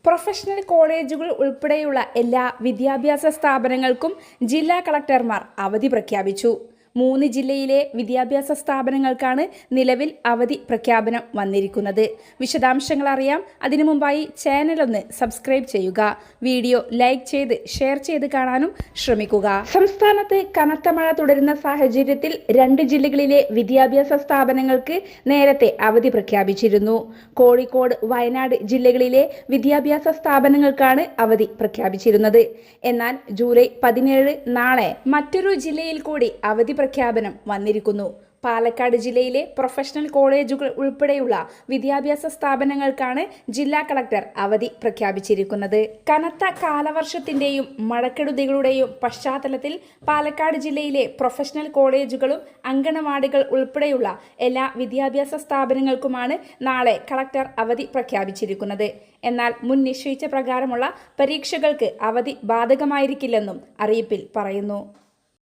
Professional കോളേജുകൾ ഉൾപ്പെടെയുള്ള എല്ലാ വിദ്യാഭ്യാസ സ്ഥാപനങ്ങൾക്കും ജില്ലാ കളക്ടർമാർ അവധി പ്രഖ്യാപിച്ചു. 3 ജില്ലയിലെ വിദ്യാഭ്യാസ സ്ഥാപനങ്ങൾക്കാണ് നിലവിൽ അവധി പ്രഖ്യാപനം വന്നിരിക്കുന്നത്. വിശദാംശങ്ങൾ അറിയാം. അതിനു മുമ്പായി ചാനൽ ഒന്ന് സബ്സ്ക്രൈബ് ചെയ്യുക. വീഡിയോ ലൈക്ക് ചെയ്ത് ഷെയർ ചെയ്ത് കാണാനും ശ്രമിക്കുക. സംസ്ഥാനത്ത് കനത്ത മഴ തുടരുന്ന സാഹചര്യത്തിൽ 2 ജില്ലകളിലെ വിദ്യാഭ്യാസ സ്ഥാപനങ്ങൾക്ക് നേരത്തെ അവധി പ്രഖ്യാപിച്ചിരുന്നു. കോഴിക്കോട്, വയനാട് ജില്ലകളിലെ വിദ്യാഭ്യാസ സ്ഥാപനങ്ങൾക്കാണ് അവധി പ്രഖ്യാപിച്ചിരുന്നത്. എന്നാൽ ജൂലൈ 17 നാളെ മറ്റൊരു ജില്ലയിൽ കൂടി അവധി പ്രഖ്യാപനം വന്നിരിക്കുന്നു. പാലക്കാട് ജില്ലയിലെ പ്രൊഫഷണൽ കോളേജുകൾ ഉൾപ്പെടെയുള്ള വിദ്യാഭ്യാസ സ്ഥാപനങ്ങൾക്കാണ് ജില്ലാ കളക്ടർ അവധി പ്രഖ്യാപിച്ചിരിക്കുന്നത്. കനത്ത കാലവർഷത്തിന്റെയും മഴക്കെടുതികളുടെയും പശ്ചാത്തലത്തിൽ പാലക്കാട് ജില്ലയിലെ പ്രൊഫഷണൽ കോളേജുകളും അങ്കണവാടികൾ ഉൾപ്പെടെയുള്ള എല്ലാ വിദ്യാഭ്യാസ സ്ഥാപനങ്ങൾക്കുമാണ് നാളെ കളക്ടർ അവധി പ്രഖ്യാപിച്ചിരിക്കുന്നത്. എന്നാൽ മുൻ നിശ്ചയിച്ച പ്രകാരമുള്ള പരീക്ഷകൾക്ക് അവധി ബാധകമായിരിക്കില്ലെന്നും അറിയിപ്പിൽ പറയുന്നു.